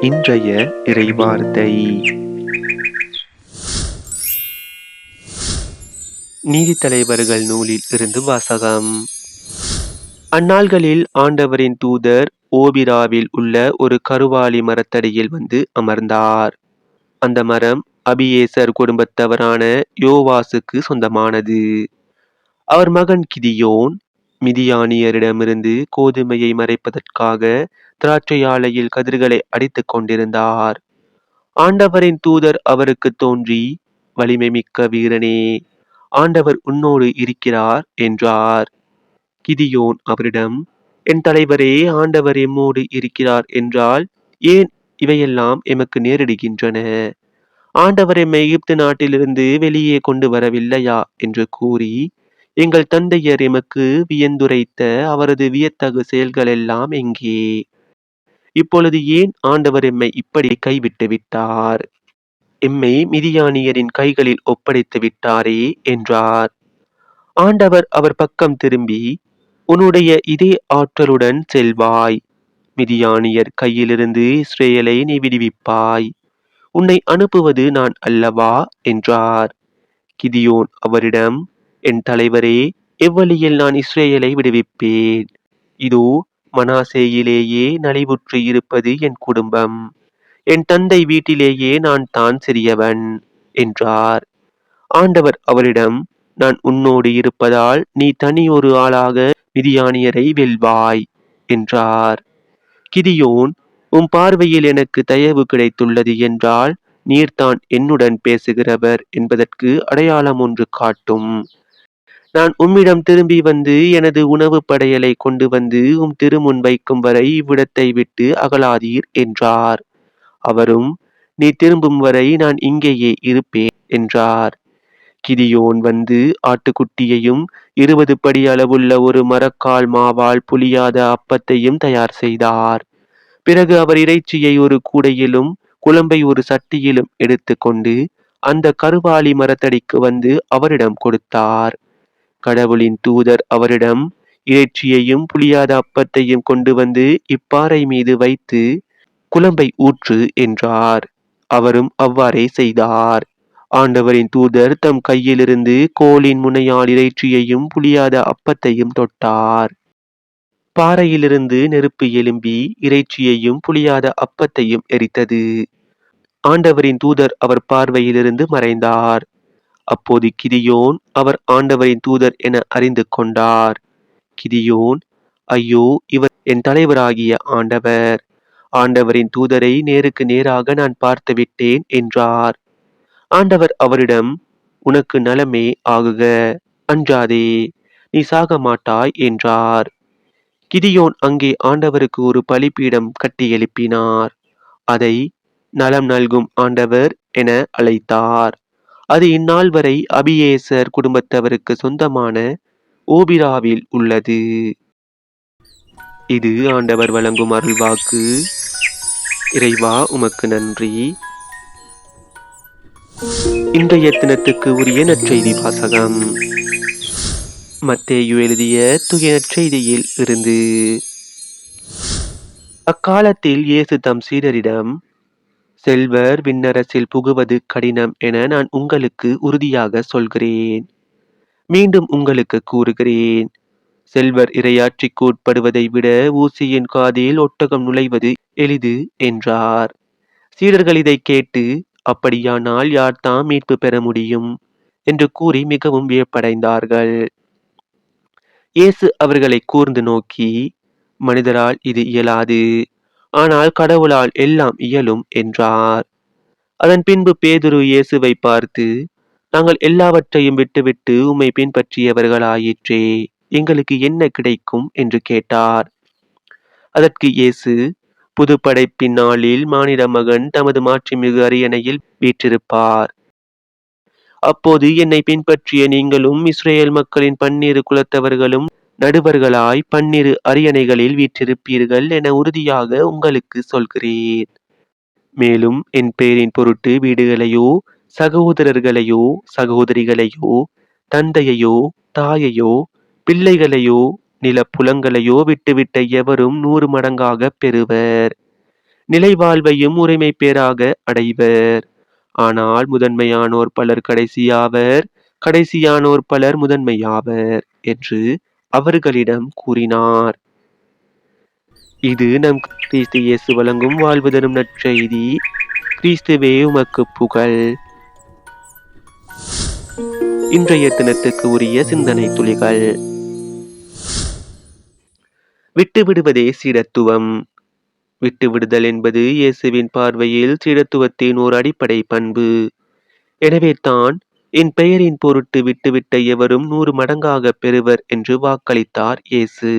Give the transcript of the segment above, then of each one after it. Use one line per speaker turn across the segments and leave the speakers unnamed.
இன்றைய இறைவார்த்தை நீதித்தலைவர்கள் நூலில் இருந்து வாசகம். அந்நாள்களில் ஆண்டவரின் தூதர் ஓபிராவில் உள்ள ஒரு கருவாலி மரத்தடியில் வந்து அமர்ந்தார். அந்த மரம் அபியேசர் குடும்பத்தவரான யோவாசுக்கு சொந்தமானது. அவர் மகன் கிதியோன் மிதியானியரிடமிருந்து கோதுமையை மறைப்பதற்காக திராட்சை ஆலையில் கதிர்களை அடித்துக் கொண்டிருந்தார். ஆண்டவரின் தூதர் அவருக்கு தோன்றி, வலிமை மிக்க வீரனே, ஆண்டவர் உன்னோடு இருக்கிறார் என்றார். கிதியோன் அவரிடம், என் தலைவரே, ஆண்டவர் எம்மோடு இருக்கிறார் என்றால் ஏன் இவையெல்லாம் எமக்கு நேரிடுகின்றன? ஆண்டவர் எம்மை எகிப்து நாட்டிலிருந்து வெளியே கொண்டு வரவில்லையா என்று கூறி, எங்கள் தந்தையர் எமக்கு வியந்துரைத்த அவரது வியத்தகு செயல்களெல்லாம் எங்கே? இப்பொழுது ஏன் ஆண்டவர் எம்மை இப்படி கைவிட்டு விட்டார்? எம்மை மிதியானியரின் கைகளில் ஒப்படைத்து விட்டாரே என்றார். ஆண்டவர் அவர் பக்கம் திரும்பி, உன்னுடைய இதே ஆற்றலுடன் செல்வாய், மிதியானியர் கையிலிருந்து இஸ்ரேலை நீ விடுவிப்பாய், உன்னை அனுப்புவது நான் அல்லவா என்றார். கிதியோன் அவரிடம், என் தலைவரே, எவ்வழியில் நான் இஸ்ரேலை விடுவிப்பேன்? இதோ மனாசேயிலேயே நலிவுற்று இருப்பது என் குடும்பம், என் தந்தை வீட்டிலேயே நான் தான் சிறியவன் என்றார். ஆண்டவர் அவரிடம், நான் உன்னோடு இருப்பதால் நீ தனி ஒரு ஆளாக மிதியானியரை வெல்வாய் என்றார். கிதியோன், உம் பார்வையில் எனக்கு தயவு கிடைத்துள்ளது என்றால் நீர்தான் என்னுடன் பேசுகிறவர் என்பதற்கு அடையாளம் ஒன்று காட்டும். நான் உம்மிடம் திரும்பி வந்து எனது உணவு படையலை கொண்டு வந்து உம் திருமுன் வைக்கும் வரை இவ்விடத்தை விட்டு அகலாதீர் என்றார். அவரும், நீ திரும்பும் வரை நான் இங்கேயே இருப்பேன் என்றார். கிதியோன் வந்து ஆட்டுக்குட்டியையும் 20 படி அளவுள்ள ஒரு மரக்கால் மாவால் புளியாத அப்பத்தையும் தயார் செய்தார். பிறகு அவர் இறைச்சியை ஒரு கூடையிலும் குழம்பை ஒரு சட்டியிலும் எடுத்து கொண்டு அந்த கருவாலி மரத்தடிக்கு வந்து அவரிடம் கொடுத்தார். கடவுளின் தூதர் அவரிடம், இறைச்சியையும் புளியாத அப்பத்தையும் கொண்டு வந்து இப்பாறை மீது வைத்து குழம்பை ஊற்று என்றார். அவரும் அவ்வாறே செய்தார். ஆண்டவரின் தூதர் தம் கையிலிருந்து கோலின் முனையால் இறைச்சியையும் புளியாத அப்பத்தையும் தொட்டார். பாறையிலிருந்து நெருப்பு எழும்பி இறைச்சியையும் புளியாத அப்பத்தையும் எரித்தது. ஆண்டவரின் தூதர் அவர் பார்வையிலிருந்து மறைந்தார். அப்போது கிதியோன் அவர் ஆண்டவரின் தூதர் என அறிந்து கொண்டார். கிதியோன், ஐயோ, இவர் என் தலைவராகிய ஆண்டவர், ஆண்டவரின் தூதரை நேருக்கு நேராக நான் பார்த்து விட்டேன் என்றார். ஆண்டவர் அவரிடம், உனக்கு நலமே ஆகுக, அஞ்சாதே, நீ சாக மாட்டாய் என்றார். கிதியோன் அங்கே ஆண்டவருக்கு ஒரு பலிபீடம் கட்டி எழுப்பினார். அதை நலம் நல்கும் ஆண்டவர் என அழைத்தார். அது இந்நாள் வரை அபியேசர் குடும்பத்தவருக்கு சொந்தமான ஓபிராவில் உள்ளது. இது ஆண்டவர் வழங்கும் அருள்வாக்கு. இறைவா, உமக்கு நன்றி. இன்றைய தினத்துக்கு உரிய நற்செய்தி வாசகம். மத்தேயு எழுதிய தூய நற்செய்தியில் இருந்து. அக்காலத்தில் இயேசு தம் சீடரிடம், செல்வர் விண்ணரசில் புகுவது கடினம் என நான் உங்களுக்கு உறுதியாக சொல்கிறேன். மீண்டும் உங்களுக்கு கூறுகிறேன், செல்வர் இறையாட்சிக்கு உட்படுவதை விட ஊசியின் காதில் ஒட்டகம் நுழைவது எளிது என்றார். சீடர்கள் இதை கேட்டு, அப்படியானால் யார்தாம் மீட்பு பெற முடியும் என்று கூறி மிகவும் வியப்படைந்தார்கள். இயேசு அவர்களை கூர்ந்து நோக்கி, மனிதரால் இது இயலாது, ஆனால் கடவுளால் எல்லாம் இயலும் என்றார். அதன் பின்பு பேதுரு இயேசுவை பார்த்து, நாங்கள் எல்லாவற்றையும் விட்டுவிட்டு உம்மை பின்பற்றியவர்களாயிற்றே, எங்களுக்கு என்ன கிடைக்கும் என்று கேட்டார். அதற்கு இயேசு, புது படைப்பின் நாளில் மானிட மகன் தமது மாட்சிமிகு அரியணையில் வீற்றிருப்பார். அப்போது என்னை பின்பற்றிய நீங்களும் இஸ்ரேல் மக்களின் 12 குலத்தவர்களும் நடுவர்களாய் 12 அரியணைகளில் வீற்றிருப்பீர்கள் என உறுதியாக உங்களுக்கு சொல்கிறேன். மேலும் என் பெயரின் பொருட்டு வீடுகளையோ, சகோதரர்களையோ, சகோதரிகளையோ, தந்தையையோ, தாயையோ, பிள்ளைகளையோ, நிலப்புலங்களையோ விட்டுவிட்ட எவரும் 100 மடங்காக பெறுவர். நிலைவாழ்வையும் உரிமை பேராக அடைவர். ஆனால் முதன்மையானோர் பலர் கடைசியாவர், கடைசியானோர் பலர் முதன்மையாவர் என்று அவர்களிடம் கூறினார். இது நம் கிறிஸ்து இயேசு வழங்கும் வாழ்வு தரும் நற்செய்தி. கிறிஸ்துவே உமக்கு புகழ். இன்றைய தினத்துக்கு உரிய சிந்தனை துளிகள். விட்டுவிடுவதே சீடத்துவம். விட்டுவிடுதல் என்பது இயேசுவின் பார்வையில் சீடத்துவத்தின் ஒரு அடிப்படை பண்பு. எனவே தான் என் பெயரின் பொருட்டு விட்டுவிட்ட எவரும் 100 மடங்காக பெறுவர் என்று வாக்களித்தார் இயேசு.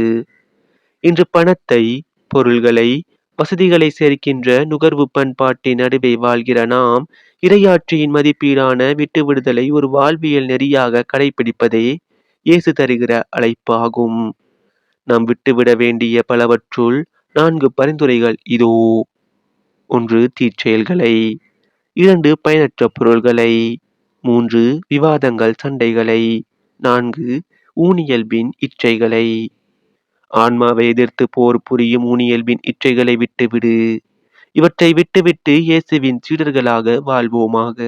இன்று பணத்தை, பொருள்களை, வசதிகளை சேர்க்கின்ற நுகர்வு பண்பாட்டின் நடுவே வாழ்கிற நாம் இறையாட்சியின் மதிப்பீடான விட்டுவிடுதலை ஒரு வாழ்வியல் நெறியாக கடைபிடிப்பதே இயேசு தருகிற அழைப்பாகும். நாம் விட்டுவிட வேண்டிய பலவற்றுள் 4 பரிந்துரைகள் இதோ. 1. தீச்செயல்களை. 2. பயனற்ற பொருள்களை. 3. விவாதங்கள், சண்டைகளை. 4. ஊனியல்பின் இச்சைகளை. ஆன்மாவை எதிர்த்து போர் புரியும் ஊனியல்பின் இச்சைகளை விட்டுவிடு. இவற்றை விட்டுவிட்டு இயேசுவின் சீடர்களாக வாழ்வோமாக.